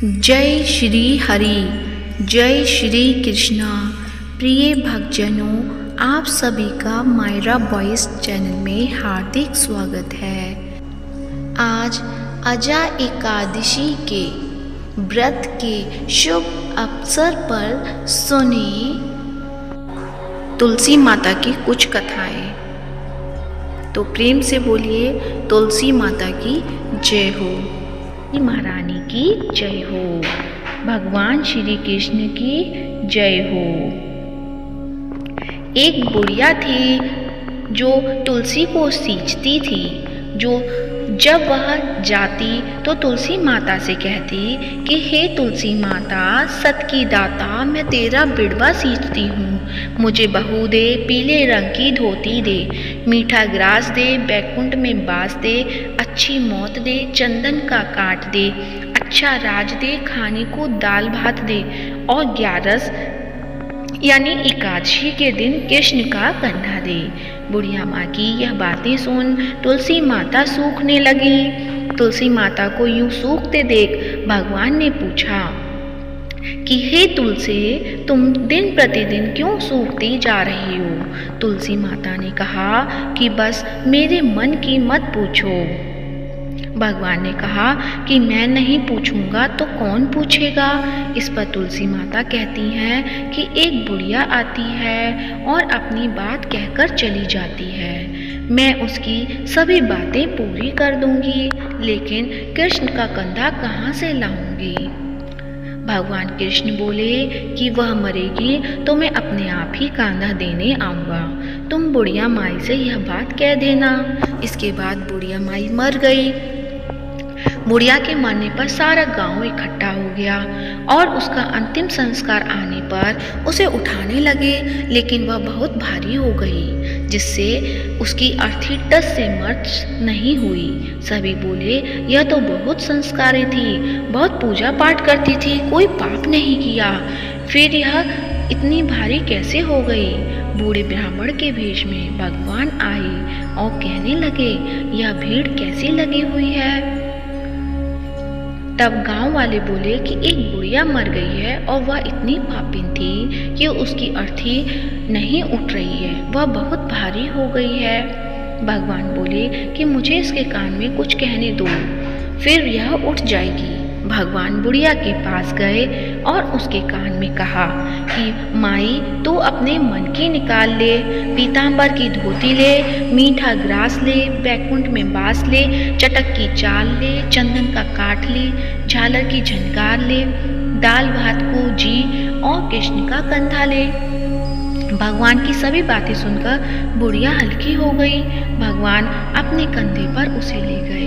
जय श्री हरि, जय श्री कृष्णा। प्रिय भक्तजनों, आप सभी का मायरा वॉइस चैनल में हार्दिक स्वागत है। आज अजा एकादशी के व्रत के शुभ अवसर पर सुने तुलसी माता की कुछ कथाएं। तो प्रेम से बोलिए तुलसी माता की जय हो, महारानी की जय हो, भगवान श्री कृष्ण की जय हो। एक बुढ़िया थी जो तुलसी को सींचती थी। जब वह जाती तो तुलसी माता से कहती कि हे तुलसी माता, सत की दाता, मैं तेरा बिड़वा सींचती हूँ, मुझे बहू दे, पीले रंग की धोती दे, मीठा ग्रास दे, बैकुंठ में बास दे, अच्छी मौत दे, चंदन का काट दे, अच्छा राज दे, खाने को दाल भात दे, और 11 यानी एकादशी के दिन कृष्ण का कंधा दे। बुढ़िया माँ की यह बातें सुन तुलसी माता सूखने लगी। तुलसी माता को यूं सूखते देख भगवान ने पूछा कि हे तुलसी, तुम दिन प्रतिदिन क्यों सूखती जा रही हो? तुलसी माता ने कहा कि बस मेरे मन की मत पूछो। भगवान ने कहा कि मैं नहीं पूछूंगा तो कौन पूछेगा? इस पर तुलसी माता कहती हैं कि एक बुढ़िया आती है और अपनी बात कहकर चली जाती है, मैं उसकी सभी बातें पूरी कर दूंगी, लेकिन कृष्ण का कंधा कहाँ से लाऊंगी? भगवान कृष्ण बोले कि वह मरेगी तो मैं अपने आप ही कांधा देने आऊँगा, तुम बुढ़िया माई से यह बात कह देना। इसके बाद बुढ़िया माई मर गई। बुढ़िया के मरने पर सारा गांव इकट्ठा हो गया और उसका अंतिम संस्कार आने पर उसे उठाने लगे, लेकिन वह बहुत भारी हो गई, जिससे उसकी अर्थी टस से मर्च नहीं हुई। सभी बोले यह तो बहुत संस्कारी थी, बहुत पूजा पाठ करती थी, कोई पाप नहीं किया, फिर यह इतनी भारी कैसे हो गई? बूढ़े ब्राह्मण के भेष में भगवान आए और कहने लगे यह भीड़ कैसी लगी हुई है? तब गांव वाले बोले कि एक बुढ़िया मर गई है और वह इतनी पापिन थी कि उसकी अर्थी नहीं उठ रही है, वह बहुत भारी हो गई है। भगवान बोले कि मुझे इसके कान में कुछ कहने दो, फिर यह उठ जाएगी। भगवान बुढ़िया के पास गए और उसके कान में कहा कि माई, तू अपने मन की निकाल ले, पीतांबर की धोती ले, मीठा ग्रास ले, बैकुंठ में बास ले, चटक की चाल ले, चंदन का काठ ले, झालर की झनकार ले, दाल भात को जी और कृष्ण का कंधा ले। भगवान की सभी बातें सुनकर बुढ़िया हल्की हो गई। भगवान अपने कंधे पर उसे ले गए।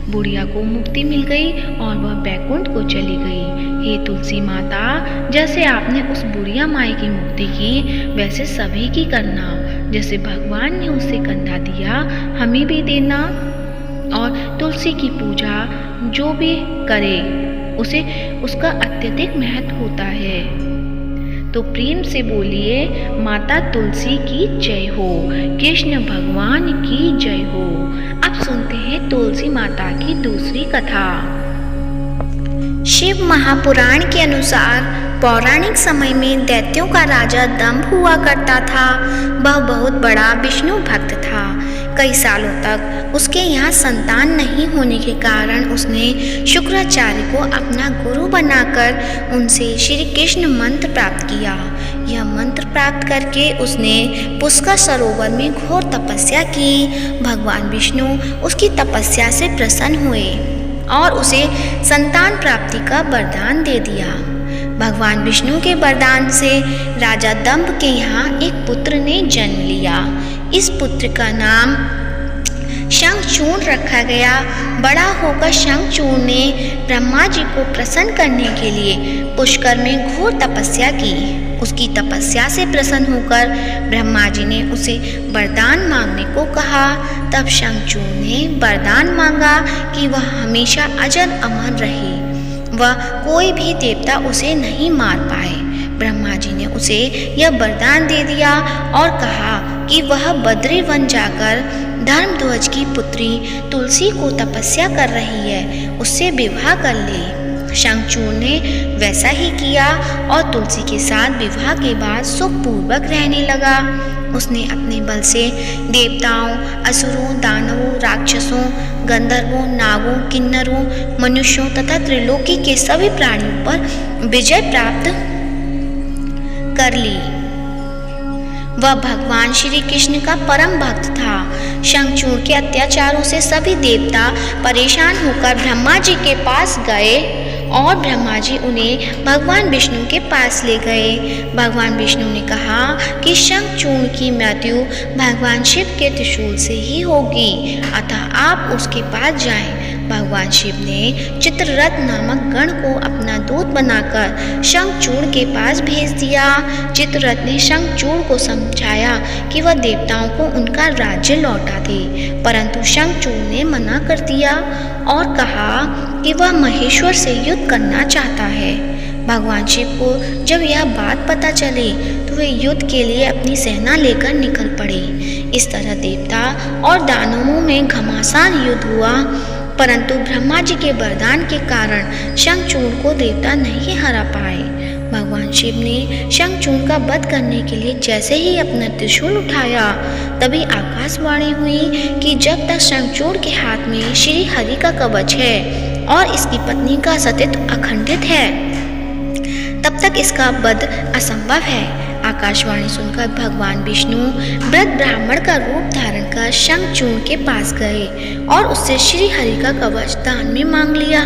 बुढ़िया को मुक्ति मिल गई और वह बैकुंठ को चली गई। हे तुलसी माता, जैसे आपने उस बुढ़िया माई की मुक्ति की, वैसे सभी की करना। जैसे भगवान ने उसे कंधा दिया, हमें भी देना। और तुलसी की पूजा जो भी करे उसे उसका अत्यधिक महत्व होता है। तो प्रेम से बोलिए माता तुलसी की जय हो, कृष्ण भगवान की जय हो। अब सुनते हैं तुलसी माता की दूसरी कथा। शिव महापुराण के अनुसार पौराणिक समय में दैत्यों का राजा दंभ हुआ करता था। वह बहुत बड़ा विष्णु भक्त था। कई सालों तक उसके यहाँ संतान नहीं होने के कारण उसने शुक्राचार्य को अपना गुरु बनाकर उनसे श्री कृष्ण मंत्र प्राप्त किया। यह मंत्र प्राप्त करके उसने पुष्कर सरोवर में घोर तपस्या की। भगवान विष्णु उसकी तपस्या से प्रसन्न हुए और उसे संतान प्राप्ति का वरदान दे दिया। भगवान विष्णु के वरदान से राजा दंभ के यहाँ एक पुत्र ने जन्म लिया। इस पुत्र का नाम शंखचूर्ण रखा गया। बड़ा होकर शंखचूर्ण ने ब्रह्मा जी को प्रसन्न करने के लिए पुष्कर में घोर तपस्या की। उसकी तपस्या से प्रसन्न होकर ब्रह्मा जी ने उसे वरदान मांगने को कहा। तब शंखचूर्ण ने वरदान मांगा कि वह हमेशा अजर अमर रहे, वह कोई भी देवता उसे नहीं मार पाए। ब्रह्मा जी ने उसे यह वरदान दे दिया और कहा कि वह बद्री वन जाकर धर्मध्वज की पुत्री तुलसी को तपस्या कर रही है, उससे विवाह कर ले। शंखचूड़ ने वैसा ही किया और तुलसी के साथ विवाह के बाद सुखपूर्वक रहने लगा। उसने अपने बल से देवताओं, असुरों, दानवों, राक्षसों, गंधर्वों, नागों, किन्नरों, मनुष्यों तथा त्रिलोकी के सभी प्राणियों पर विजय प्राप्त कर ली। वह भगवान श्री कृष्ण का परम भक्त था। शंखचूड़ के अत्याचारों से सभी देवता परेशान होकर ब्रह्मा जी के पास गए और ब्रह्मा जी उन्हें भगवान विष्णु के पास ले गए। भगवान विष्णु ने कहा कि शंखचूड़ की मृत्यु भगवान शिव के त्रिशूल से ही होगी, अतः आप उसके पास जाएं। भगवान शिव ने चित्ररथ नामक गण को अपना दूत बनाकर शंखचूड़ के पास भेज दिया। चित्ररथ ने शंखचूड़ को समझाया कि वह देवताओं को उनका राज्य लौटा दे, परंतु शंखचूड़ ने मना कर दिया और कहा कि वह महेश्वर से युद्ध करना चाहता है। भगवान शिव को जब यह बात पता चली तो वे युद्ध के लिए अपनी सेना लेकर निकल पड़े। इस तरह देवता और दानवों में घमासान युद्ध हुआ, परंतु ब्रह्मा जी के वरदान के कारण शंखचूड़ को देवता नहीं हरा पाए। भगवान शिव ने शंखचूड़ का वध करने के लिए जैसे ही अपना त्रिशूल उठाया, तभी आकाशवाणी हुई कि जब तक शंखचूड़ के हाथ में श्री हरि का कवच है और इसकी पत्नी का अस्तित्व अखंडित है, तब तक इसका वध असंभव है। आकाशवाणी सुनकर भगवान विष्णु वृद्ध ब्राह्मण का रूप धारण कर शंखचूड़ के पास गए और उससे श्री हरि का कवच दान में मांग लिया।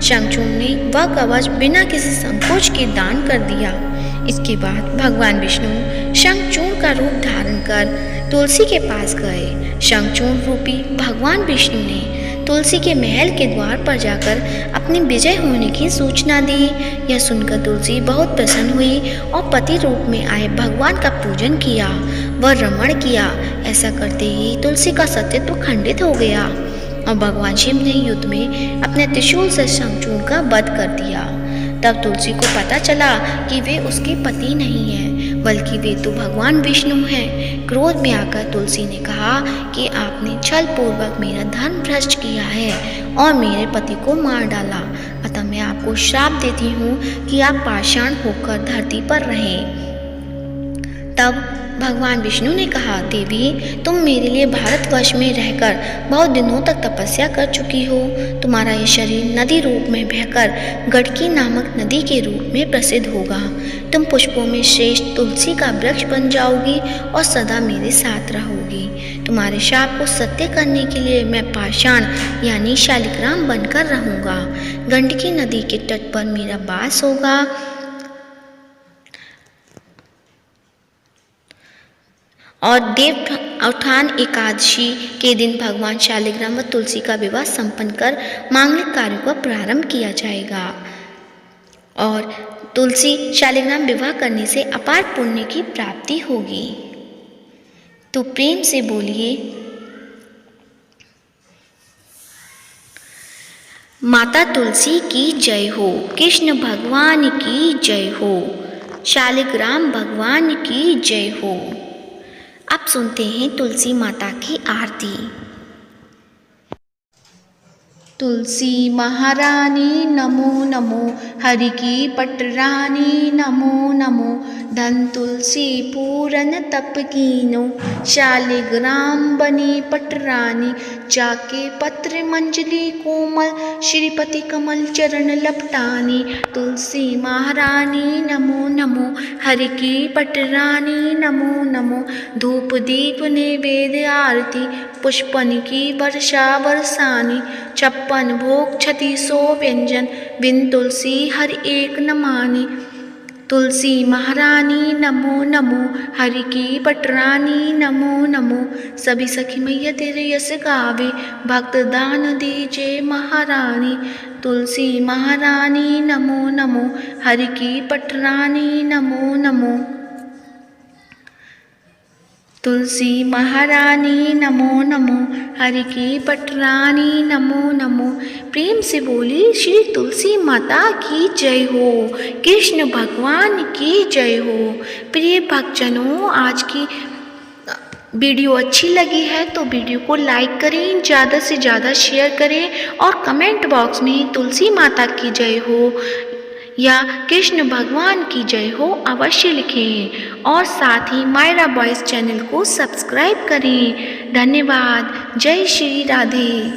शंखचूड़ ने वह कवच बिना किसी संकोच के दान कर दिया। इसके बाद भगवान विष्णु शंखचूड़ का रूप धारण कर तुलसी के पास गए। शंखचूड़ रूपी भगवान विष्णु ने तुलसी के महल के द्वार पर जाकर अपनी विजय होने की सूचना दी। यह सुनकर तुलसी बहुत प्रसन्न हुई और पति रूप में आए भगवान का पूजन किया, वह रमण किया। ऐसा करते ही तुलसी का अस्तित्व खंडित हो गया और भगवान शिव ने युद्ध में अपने त्रिशूल से शंखचूड़ का वध कर दिया। तब तुलसी को पता चला कि वे उसके पति नहीं हैं, बल्कि वे तो भगवान विष्णु हैं। क्रोध में आकर तुलसी ने कहा कि आपने छल पूर्वक मेरा धन भ्रष्ट किया है और मेरे पति को मार डाला, अतः मैं आपको श्राप देती हूँ कि आप पाषाण होकर धरती पर रहें। तब भगवान विष्णु ने कहा, देवी, तुम मेरे लिए भारतवर्ष में रहकर बहुत दिनों तक तपस्या कर चुकी हो। तुम्हारा यह शरीर नदी रूप में बहकर गंडकी नामक नदी के रूप में प्रसिद्ध होगा। तुम पुष्पों में श्रेष्ठ तुलसी का वृक्ष बन जाओगी और सदा मेरे साथ रहोगी। तुम्हारे शाप को सत्य करने के लिए मैं पाषाण यानी शालिग्राम बनकर रहूँगा। गंडकी नदी के तट पर मेरा वास होगा और देवउत्थान एकादशी के दिन भगवान शालिग्राम व तुलसी का विवाह संपन्न कर मांगलिक कार्यों का प्रारंभ किया जाएगा और तुलसी शालिग्राम विवाह करने से अपार पुण्य की प्राप्ति होगी। तो प्रेम से बोलिए, माता तुलसी की जय हो, कृष्ण भगवान की जय हो, शालिग्राम भगवान की जय हो। अब सुनते हैं तुलसी माता की आरती। तुलसी महारानी नमो नमो, हरि की पटरानी नमो नमो, धन तुलसी पूरन तप कीनो, शालिग्राम बनी पटरानी, जाके पत्र मंजली कोमल, श्रीपति कमल चरण लपटानी। तुलसी महारानी नमो नमो, हरि की पटरानी नमो नमो, धूप दीप नैवेद्य आरती, पुष्पन की वर्षा बरसानी, 56 भोग 3600 व्यंजन, बिन तुलसी हर एक न मानी। तुलसी महारानी नमो नमो, हरि की पटरानी नमो नमो, सभी सखी मैया तेरे यश गावे, भक्त दान दीजे महारानी। तुलसी महारानी नमो नमो, हरि की पटरानी नमो नमो। तुलसी महारानी नमो नमो, हरि की पटरानी नमो नमो। प्रेम से बोली श्री तुलसी माता की जय हो, कृष्ण भगवान की जय हो। प्रिय भक्तजनों, आज की वीडियो अच्छी लगी है तो वीडियो को लाइक करें, ज़्यादा से ज़्यादा शेयर करें और कमेंट बॉक्स में तुलसी माता की जय हो या कृष्ण भगवान की जय हो अवश्य लिखें और साथ ही मायरा बॉयज़ चैनल को सब्सक्राइब करें। धन्यवाद। जय श्री राधे।